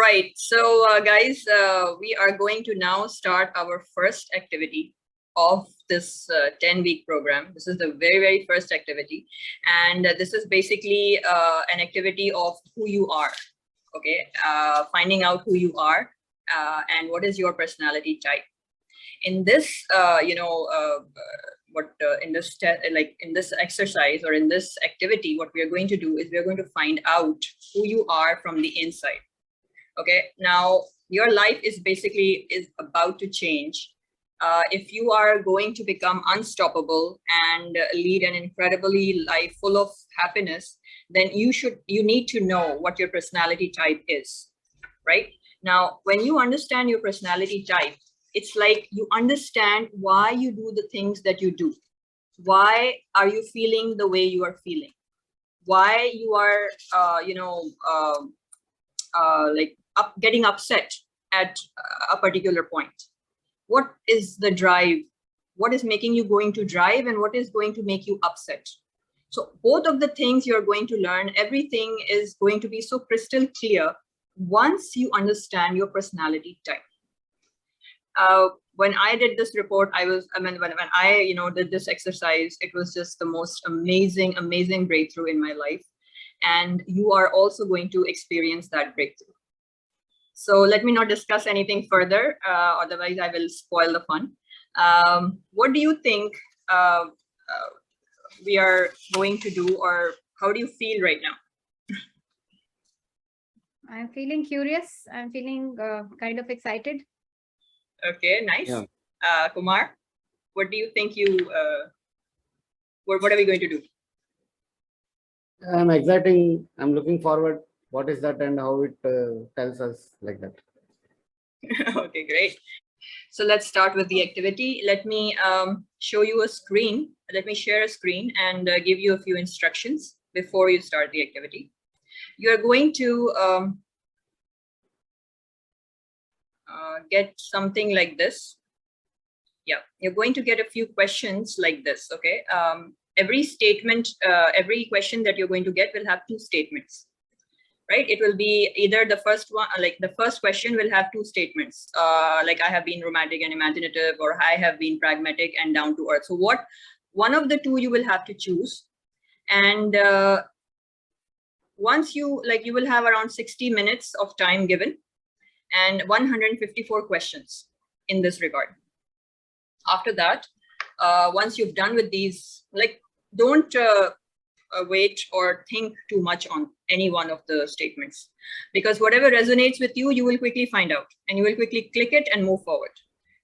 Right. So, guys, we are going to now start our first activity of this 10-week program. This is the very, very first activity. And this is basically an activity of who you are. Okay. Finding out who you are and what is your personality type. In this, in this exercise or in this activity, what we are going to do is we are going to find out who you are from the inside. Okay, now your life is about to change. If you are going to become unstoppable and lead an incredibly life full of happiness, then you need to know what your personality type is, right? Now, when you understand your personality type, it's like you understand why you do the things that you do. Why are you feeling the way you are feeling? Why you are, getting upset at a particular point? What is the drive? What is making you going to drive, and what is going to make you upset? So both of the things you're going to learn, everything is going to be so crystal clear once you understand your personality type. When I did this report, when I did this exercise, it was just the most amazing breakthrough in my life. And you are also going to experience that breakthrough. So let me not discuss anything further, otherwise I will spoil the fun. What do you think we are going to do, or how do you feel right now? I'm feeling curious. I'm feeling kind of excited. Okay, nice. Yeah. Kumar, what do you think what are we going to do? I'm exciting. I'm looking forward. What is that and how it tells us like that? Okay, great. So let's start with the activity. Let me show you a screen. Let me share a screen and give you a few instructions before you start the activity. You're going to get something like this. Yeah, you're going to get a few questions like this. Okay. Every statement, every question that you're going to get will have two statements, right? It will be either the first one, like the first question will have two statements, like I have been romantic and imaginative, or I have been pragmatic and down to earth. So one of the two you will have to choose. And once you will have around 60 minutes of time given and 154 questions in this regard. After that, once you've done with these, don't wait or think too much on any one of the statements, because whatever resonates with you, you will quickly find out and you will quickly click it and move forward.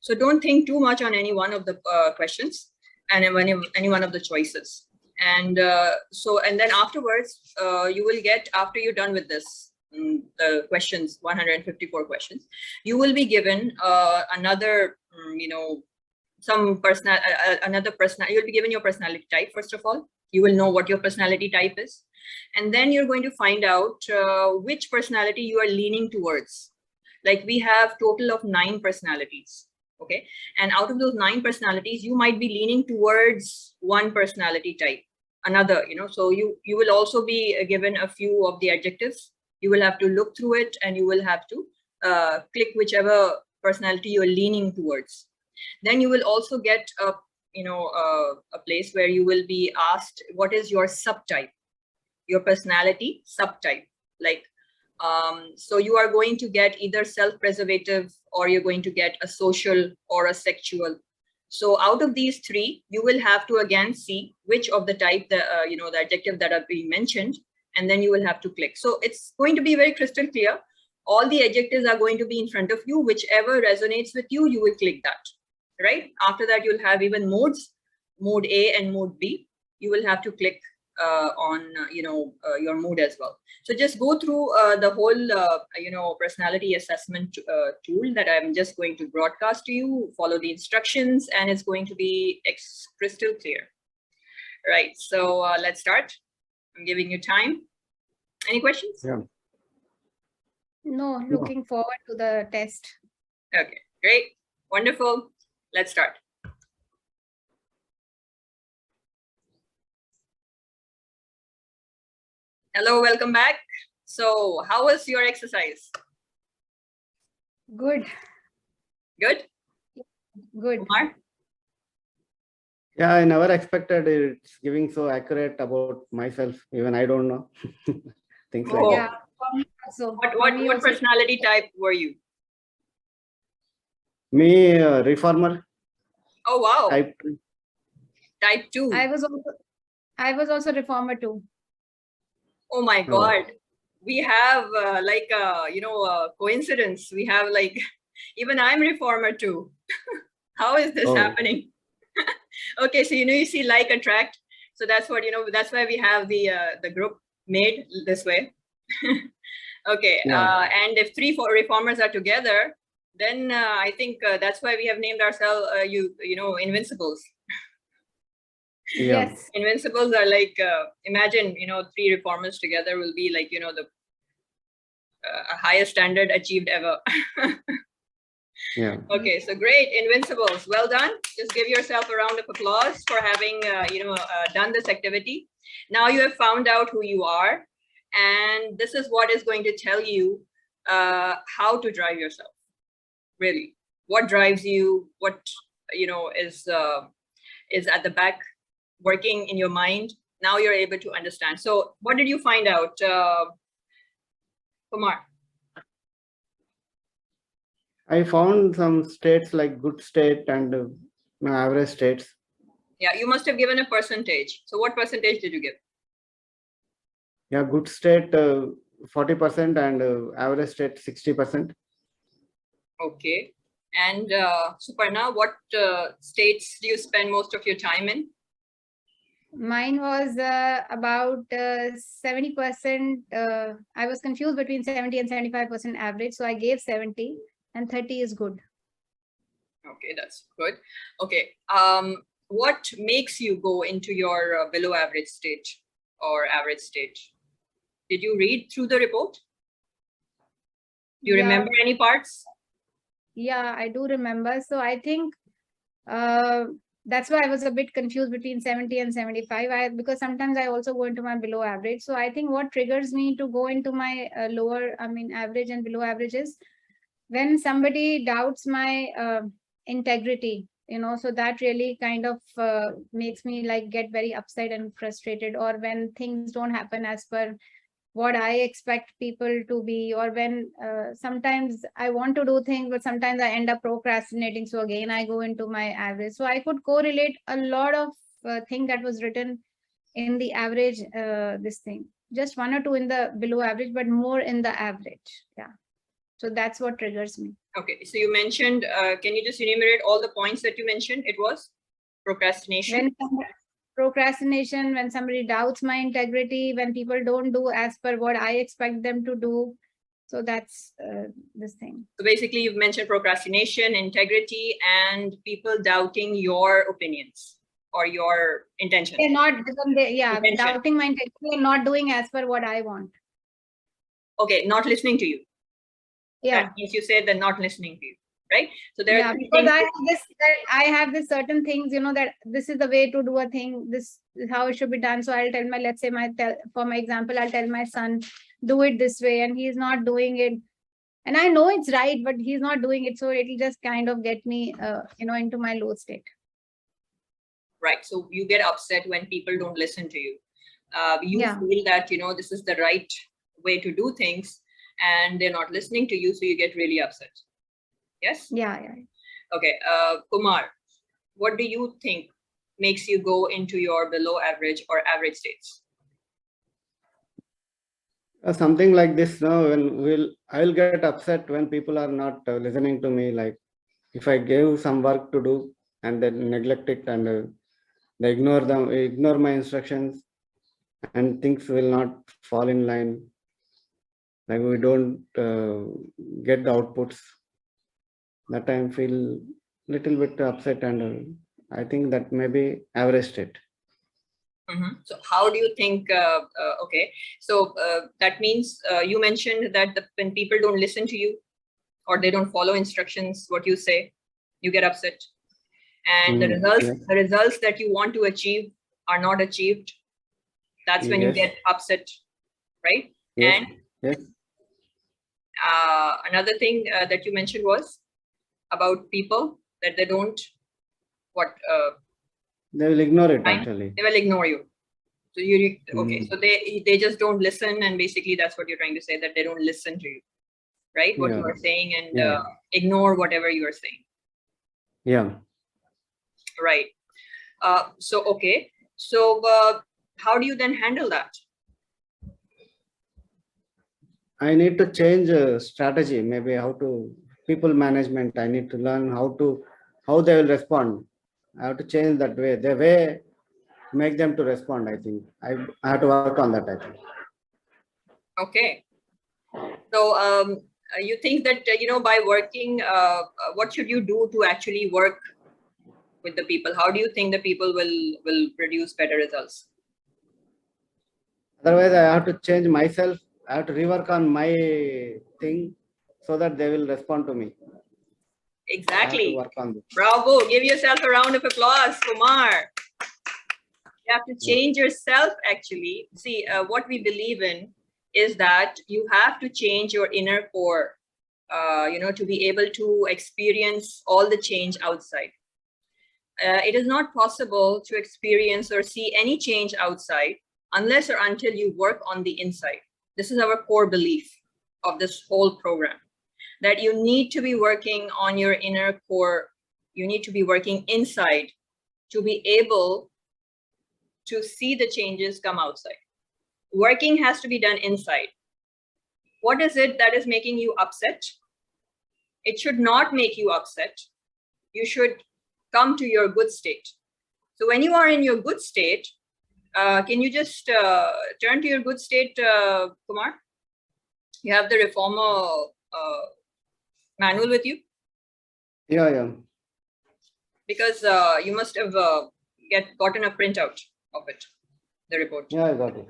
So don't think too much on any one of the questions and any one of the choices. And then afterwards, you will get, after you're done with this, the questions, 154 questions, you will be given another, you'll be given your personality type. First of all, you will know what your personality type is. And then you're going to find out which personality you are leaning towards. Like we have total of 9 personalities. Okay. And out of those 9 personalities, you might be leaning towards one personality type, another, so you will also be given a few of the adjectives. You will have to look through it and you will have to click whichever personality you're leaning towards. Then you will also get a place where you will be asked, what is your subtype, your personality subtype? So you are going to get either self-preservative, or you're going to get a social or a sexual. So out of these 3, you will have to again see which of the type, the adjective that are being mentioned, and then you will have to click. So it's going to be very crystal clear. All the adjectives are going to be in front of you. Whichever resonates with you, you will click that. Right. After that, you'll have even modes, mode A and mode B. You will have to click on, your mood as well. So just go through the whole, personality assessment tool that I'm just going to broadcast to you. Follow the instructions and it's going to be crystal clear. Right. So let's start. I'm giving you time. Any questions? Yeah. No, looking forward to the test. Okay, great. Wonderful. Let's start. Hello, welcome back. So how was your exercise? Good, Good? good. Kumar? Yeah, I never expected it's giving so accurate about myself. Even I don't know. Things like Oh. Yeah, for me also. For me What also. personality type were you? that. Me, reformer Oh, wow. type. Type 2. I was also reformer too. Oh my Oh. God. We have coincidence. We have like, even I'm reformer too. How is this Oh. happening? Okay, so you see like attract. So that's what, that's why we have the group made this way. Okay, Yeah. and if 3 reformers are together, then I think that's why we have named ourselves Invincibles. Yeah. Yes. Invincibles are like, imagine 3 reformers together will be like the highest standard achieved ever. Yeah. Okay, so great, Invincibles, well done. Just give yourself a round of applause for having done this activity. Now you have found out who you are, and this is what is going to tell you how to drive yourself. Really, what drives you? What is at the back, working in your mind. Now you're able to understand. So, what did you find out, Kumar? I found some states like good state and average states. Yeah, you must have given a percentage. So what percentage did you give? Yeah, good state 40% and average state 60%. Okay. And Suparna, what states do you spend most of your time in? Mine was about 70%. I was confused between 70 and 75% average. So I gave 70 and 30 is good. Okay, that's good. Okay. What makes you go into your below average stage or average stage? Did you read through the report? Do you remember any parts? Yeah, I do remember. So I think that's why I was a bit confused between 70 and 75. Because sometimes I also go into my below average. So I think what triggers me to go into my average and below average is when somebody doubts my integrity, so that really kind of makes me like get very upset and frustrated, or when things don't happen as per what I expect people to be, or when sometimes I want to do things, but sometimes I end up procrastinating. So again, I go into my average. So I could correlate a lot of thing that was written in the average, this thing, just 1 or 2 in the below average, but more in the average. Yeah. So that's what triggers me. Okay, so you mentioned, can you just enumerate all the points that you mentioned? It was procrastination. Procrastination, when somebody doubts my integrity, when people don't do as per what I expect them to do. So that's this thing. So basically you've mentioned procrastination, integrity, and people doubting your opinions or your intention. They're not, Intention. doubting my integrity and not doing as per what I want. Okay, not listening to you. Yeah. That means you said they're not listening to you, right? So there are because I have this certain things, that this is the way to do a thing. This is how it should be done. So I'll tell for my example, I'll tell my son, do it this way, and he's not doing it. And I know it's right, but he's not doing it. So it'll just kind of get me, into my low state. Right. So you get upset when people don't listen to you. You feel that, this is the right way to do things and they're not listening to you. So you get really upset. Yes? Yeah. Okay. Kumar, what do you think makes you go into your below average or average states? Something like this, when I'll get upset when people are not listening to me. Like if I gave some work to do and then neglect it and they ignore my instructions, and things will not fall in line. Like we don't get the outputs. That time feel little bit upset, and I think that may be average state. So how do you think, okay, so that means you mentioned that when people don't listen to you or they don't follow instructions, what you say, you get upset. And the results that you want to achieve are not achieved. That's when you get upset, right? Yes. And Another thing that you mentioned was about people that they don't, They will ignore it Fine. actually. they will ignore you. So okay, so they just don't listen, and basically that's what you're trying to say, that they don't listen to you, right? What you Yeah. are saying, and Yeah. ignore whatever you are saying. Yeah. Right. So, okay. So how do you then handle that? I need to change strategy, maybe how to people management. I need to learn how they will respond. I have to change that way. The way make them to respond. I think I have to work on that. I think. Okay. So you think that, by working, what should you do to actually work with the people? How do you think the people will produce better results? Otherwise, I have to change myself. I have to rework on my thing so that they will respond to me. I have to Exactly. work on this. Bravo. Give yourself a round of applause, Kumar. You have to change yourself, actually. See, what we believe in is that you have to change your inner core, to be able to experience all the change outside. It is not possible to experience or see any change outside unless or until you work on the inside. This is our core belief of this whole program, that you need to be working on your inner core. You need to be working inside to be able to see the changes come outside. Working has to be done inside. What is it that is making you upset? It should not make you upset. You should come to your good state. So when you are in your good state, can you just turn to your good state, Kumar? You have the reformer manual with you? Yeah, yeah. Because you must have gotten a printout of it, the report. Yeah, I got it.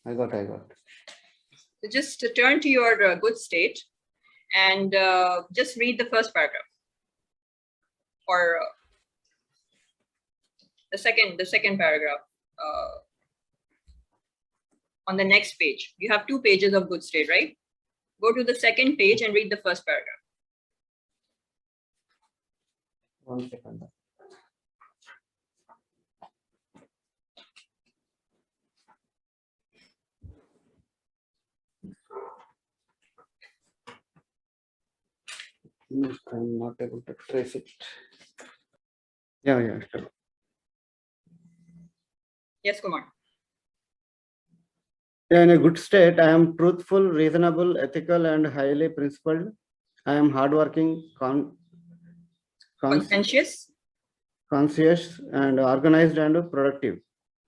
I got. So just turn to your good state and just read the first paragraph, or the second paragraph on the next page. You have 2 pages of good state, right? Go to the second page and read the first paragraph. 1 second. I'm not able to trace it. Yeah, sure. Yes, Kumar. In a good state, I am truthful, reasonable, ethical, and highly principled. I am hardworking, Conscientious. conscious, and organized and productive.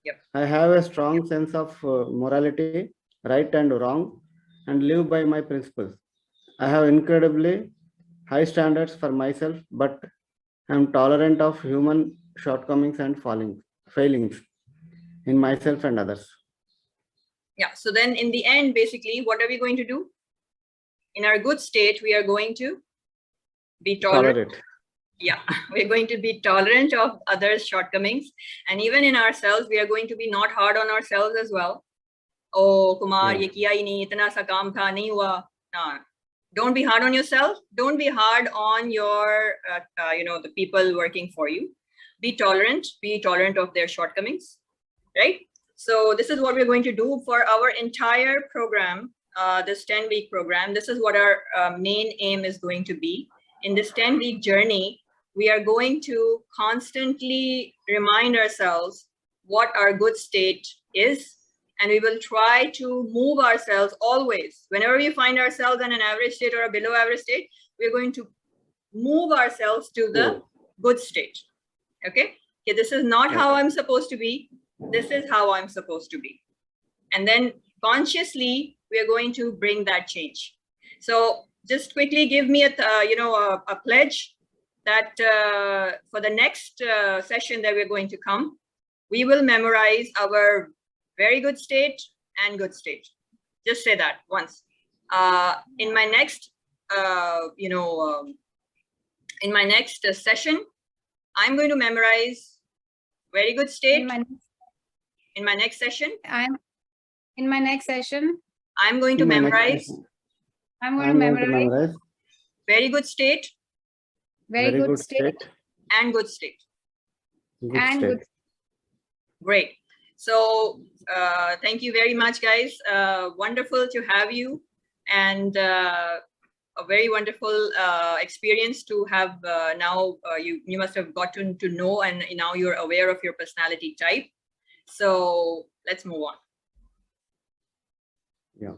Yep. I have a strong sense of morality, right and wrong, and live by my principles. I have incredibly high standards for myself, but I am tolerant of human shortcomings and failings in myself and others. Yeah. So then in the end, basically, what are we going to do? In our good state, we are going to be tolerant. Tolerate. Yeah, we're going to be tolerant of others' shortcomings. And even in ourselves, we are going to be not hard on ourselves as well. Oh, Kumar, ye kiya hi nahi, itna sa kaam tha, nahi hua. No. Don't be hard on yourself. Don't be hard on your, the people working for you. Be tolerant of their shortcomings, right? So this is what we're going to do for our entire program, this 10-week program. This is what our main aim is going to be. In this 10-week journey, we are going to constantly remind ourselves what our good state is, and we will try to move ourselves always. Whenever we find ourselves in an average state or a below average state, we're going to move ourselves to the good state. Okay, this is not how I'm supposed to be. This is how I'm supposed to be. And then consciously, we are going to bring that change. So just quickly give me a pledge that for the next session that we're going to come, we will memorize our very good state and good state. Just say that once. In my next, in my next session, I'm going to memorize very good state. In my next session, In my next session, I'm going to memorize I'm going to I'm going to memorize. memorize. Very good state Very good state and good state. Good and state. good. Great. So thank you very much, guys. Wonderful to have you, and a very wonderful experience to have now. You must have gotten to know, and now you're aware of your personality type. So let's move on. Yeah.